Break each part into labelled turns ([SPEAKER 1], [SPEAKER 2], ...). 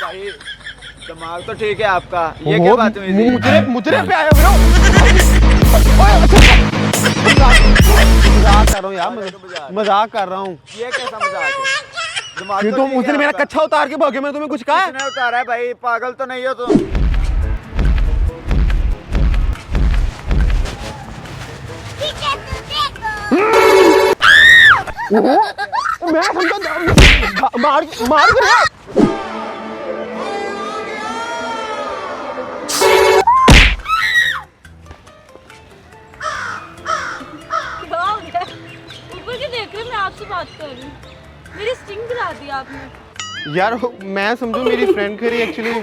[SPEAKER 1] भाई दिमाग तो ठीक है आपका, ये क्या बात हुई थी?
[SPEAKER 2] मुजरे पे आए हो ब्रो। मजाक कर रहा हूँ यार, मजाक कर रहा हूँ।
[SPEAKER 1] ये कैसा मजाक है? दिमाग
[SPEAKER 2] ये
[SPEAKER 1] तो
[SPEAKER 2] तुम
[SPEAKER 1] ठीक
[SPEAKER 2] उस दिन
[SPEAKER 1] है
[SPEAKER 2] मेरा
[SPEAKER 1] आपका।
[SPEAKER 2] कच्चा उतार के भागे, मैं तुम्हें कुछ कहा है?
[SPEAKER 1] किसने उतारा है भाई? पागल तो नहीं हो तुम?
[SPEAKER 2] मैं समझा मार मार कर
[SPEAKER 3] ऊपर के देख रहे, मैं आपसे बात कर रही हूँ। मेरी स्टिंग गिरा दी आपने।
[SPEAKER 2] यार। मैं समझू मेरी फ्रेंड करी actually.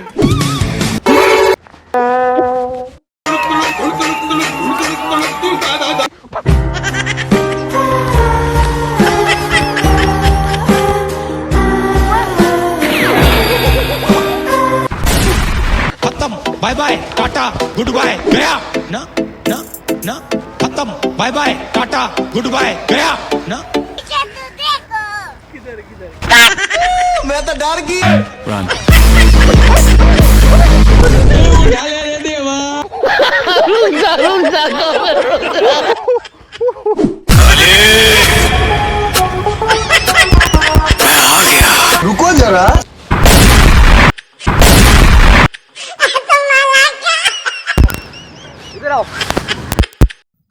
[SPEAKER 4] Bye bye tata goodbye गया ना ना ना खत्म bye bye tata goodbye गया ना।
[SPEAKER 5] मैं तो डर गई। रुको जरा।
[SPEAKER 1] इधर आओ।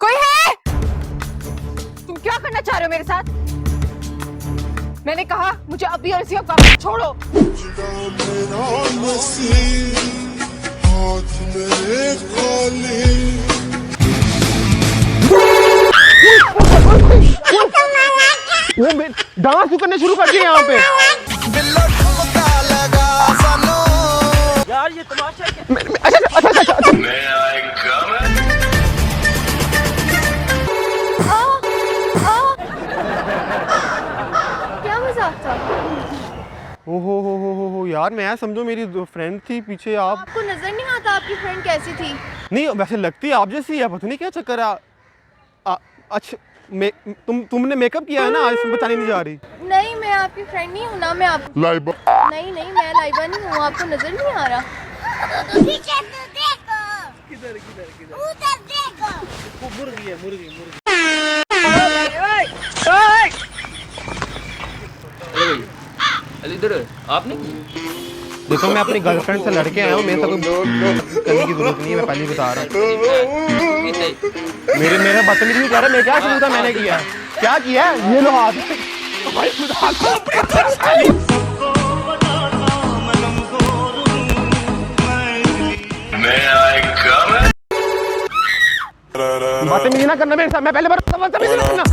[SPEAKER 6] कोई है? तुम क्या करना चाह रहे हो मेरे साथ? मैंने कहा मुझे अभी और इसी वक्त छोड़ो।
[SPEAKER 2] वो डांस करने शुरू कर दिए यहाँ पे।
[SPEAKER 1] यार ये तमाशा क्या?
[SPEAKER 2] अच्छा।
[SPEAKER 3] क्या मजाक था?
[SPEAKER 2] हो यार, मैं समझो मेरी फ्रेंड थी पीछे। आप
[SPEAKER 3] आपको नजर नहीं आता आपकी फ्रेंड कैसी थी?
[SPEAKER 2] नहीं, वैसे लगती आप जैसी है, पता नहीं क्या चक्कर है। अच्छा तुमने मेकअप किया है ना, आज बताने नहीं जा रही।
[SPEAKER 3] नहीं, मैं आपकी फ्रेंड नहीं हूँ ना। मैं आप
[SPEAKER 2] लाइबा।
[SPEAKER 3] नहीं, मैं लाइबा नहीं हूँ। आपको नजर नहीं आ रहा?
[SPEAKER 1] इधर आपने
[SPEAKER 2] देखो, मैं अपनी गर्लफ्रेंड से लड़के आया हूँ, मेरे से कोई करने की जरूरत नहीं है, मैं पहले ही बता रहा हूँ। मेरा बदतमीजी नहीं कर रहा, मैं क्या समझता मैंने किया क्या किया है? ये लो हाथ। भाई बदतमीजी ना करना मेरे साथ, मैं पहले बदतमीजी ना करना।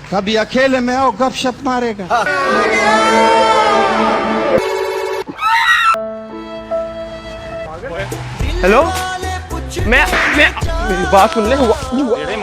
[SPEAKER 5] कभी अकेले में आओ, गपशप मारेगा।
[SPEAKER 2] हेलो, मैं मेरी बात सुन ले।